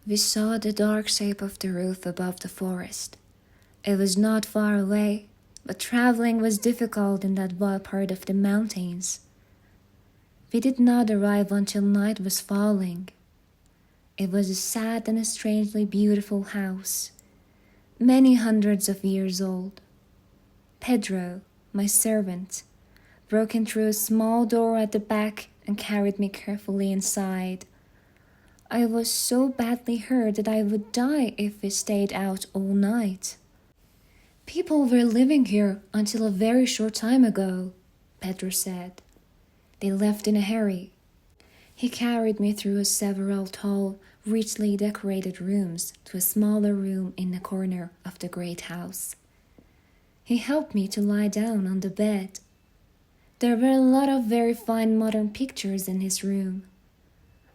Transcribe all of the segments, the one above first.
We saw the dark shape of the roof above the forest. It was not far away, but traveling was difficult in that wild part of the mountains. We did not arrive until night was falling. It was a sad and a strangely beautiful house, many hundreds of years old. Pedro, my servant, broke in through a small door at the back and carried me carefully inside. I was so badly hurt that I would die if we stayed out all night. People were living here until a very short time ago, Pedro said. They left in a hurry. He carried me through several tall, richly decorated rooms to a smaller room in the corner of the great house. He helped me to lie down on the bed. There were a lot of very fine modern pictures in his room.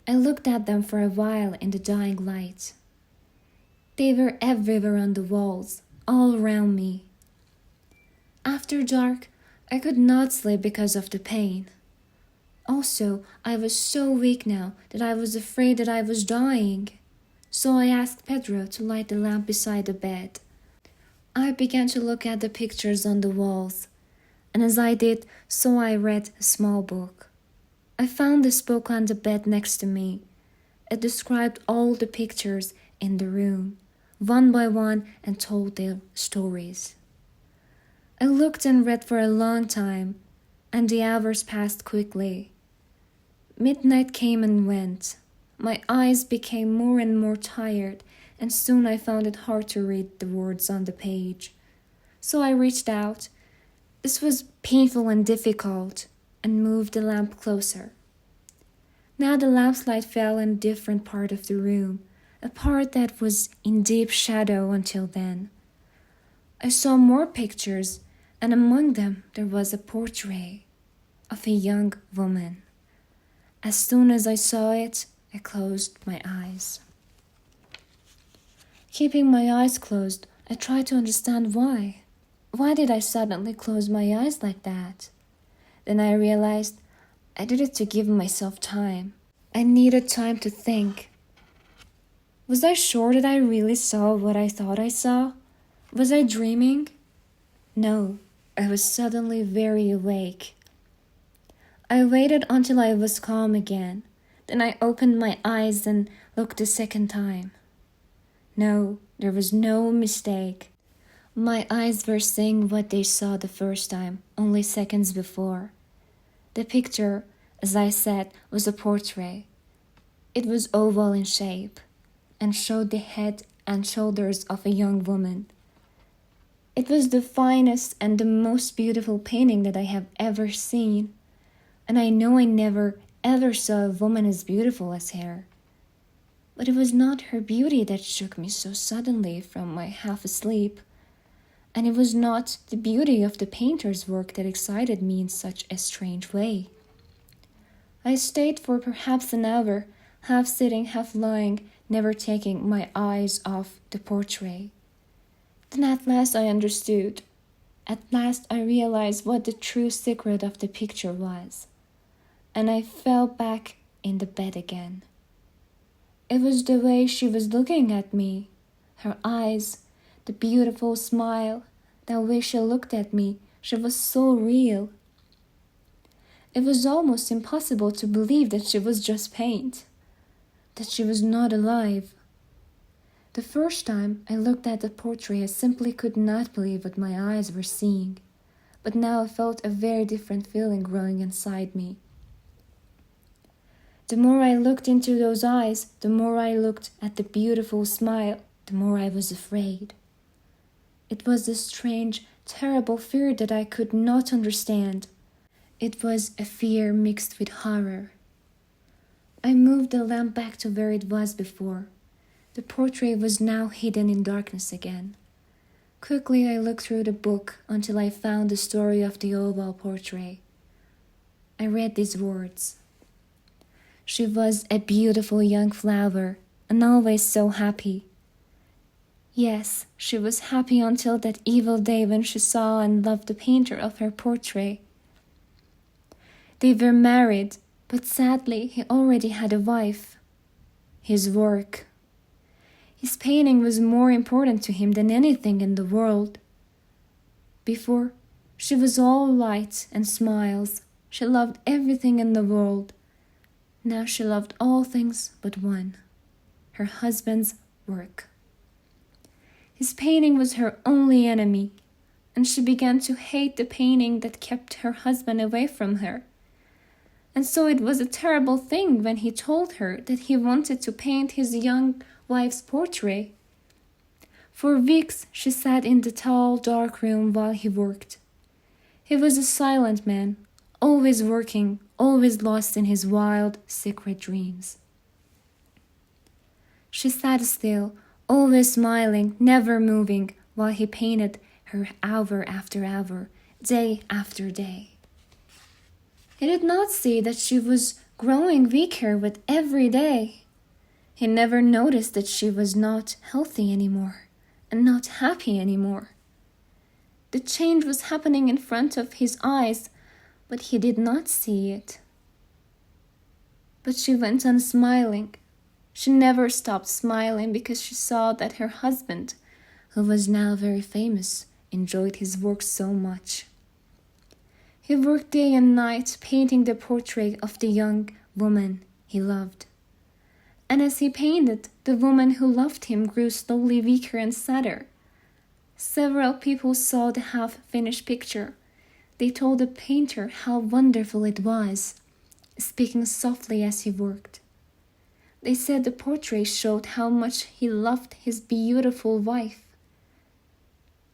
I looked at them for a while in the dying light. They were everywhere on the walls, all around me. After dark, I could not sleep because of the pain. Also, I was so weak now that I was afraid that I was dying. So I asked Pedro to light the lamp beside the bed. I began to look at the pictures on the walls, and as I did, so I read a small book. I found this book on the bed next to me. It described all the pictures in the room, one by one, and told their stories. I looked and read for a long time, and the hours passed quickly. Midnight came and went. My eyes became more and more tired, and soon I found it hard to read the words on the page. So I reached out. This was painful and difficult, and moved the lamp closer. Now the lamp's light fell in a different part of the room, a part that was in deep shadow until then. I saw more pictures, and among them there was a portrait of a young woman. As soon as I saw it, I closed my eyes. Keeping my eyes closed, I tried to understand why. Why did I suddenly close my eyes like that? Then I realized I did it to give myself time. I needed time to think. Was I sure that I really saw what I thought I saw? Was I dreaming? No, I was suddenly very awake. I waited until I was calm again. Then I opened my eyes and looked a second time. No, there was no mistake. My eyes were seeing what they saw the first time, only seconds before. The picture, as I said, was a portrait. It was oval in shape and showed the head and shoulders of a young woman. It was the finest and the most beautiful painting that I have ever seen, and I know I never ever saw a woman as beautiful as her. But it was not her beauty that shook me so suddenly from my half-asleep, and it was not the beauty of the painter's work that excited me in such a strange way. I stayed for perhaps an hour, half sitting, half lying, never taking my eyes off the portrait. Then at last I understood. At last I realized what the true secret of the picture was, and I fell back in the bed again. It was the way she was looking at me, her eyes, the beautiful smile, the way she looked at me, she was so real. It was almost impossible to believe that she was just paint, that she was not alive. The first time I looked at the portrait, I simply could not believe what my eyes were seeing, but now I felt a very different feeling growing inside me. The more I looked into those eyes, the more I looked at the beautiful smile, the more I was afraid. It was a strange, terrible fear that I could not understand. It was a fear mixed with horror. I moved the lamp back to where it was before. The portrait was now hidden in darkness again. Quickly I looked through the book until I found the story of the oval portrait. I read these words. She was a beautiful young flower, and always so happy. Yes, she was happy until that evil day when she saw and loved the painter of her portrait. They were married, but sadly he already had a wife. His work, His painting was more important to him than anything in the world. Before, she was all light and smiles. She loved everything in the world. Now she loved all things but one, her husband's work. His painting was her only enemy, and she began to hate the painting that kept her husband away from her. And so it was a terrible thing when he told her that he wanted to paint his young wife's portrait. For weeks she sat in the tall, dark room while he worked. He was a silent man, always working, always lost in his wild, secret dreams. She sat still, always smiling, never moving, while he painted her hour after hour, day after day. He did not see that she was growing weaker with every day. He never noticed that she was not healthy anymore and not happy anymore. The change was happening in front of his eyes, but he did not see it. But she went on smiling. She never stopped smiling because she saw that her husband, who was now very famous, enjoyed his work so much. He worked day and night painting the portrait of the young woman he loved. And as he painted, the woman who loved him grew slowly weaker and sadder. Several people saw the half-finished picture. They told the painter how wonderful it was, speaking softly as he worked. They said the portrait showed how much he loved his beautiful wife.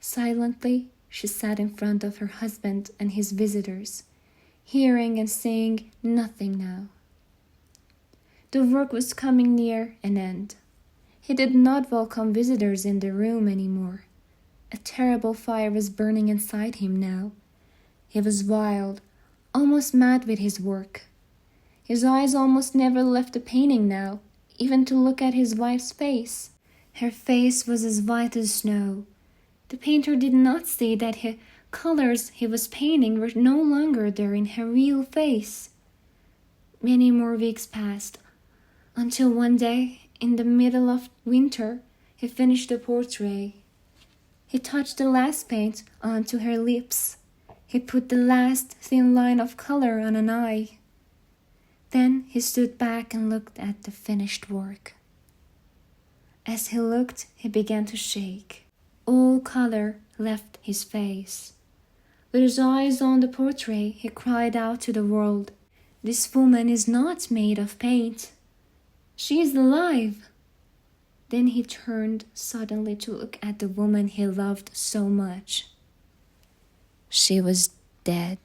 Silently, she sat in front of her husband and his visitors, hearing and seeing nothing now. The work was coming near an end. He did not welcome visitors in the room anymore. A terrible fire was burning inside him now. He was wild, almost mad with his work. His eyes almost never left the painting now, even to look at his wife's face. Her face was as white as snow. The painter did not see that the colors he was painting were no longer there in her real face. Many more weeks passed, until one day, in the middle of winter, he finished the portrait. He touched the last paint onto her lips. He put the last thin line of color on an eye. Then he stood back and looked at the finished work. As he looked, he began to shake. All color left his face. With his eyes on the portrait, he cried out to the world, "This woman is not made of paint. She is alive." Then he turned suddenly to look at the woman he loved so much. She was dead.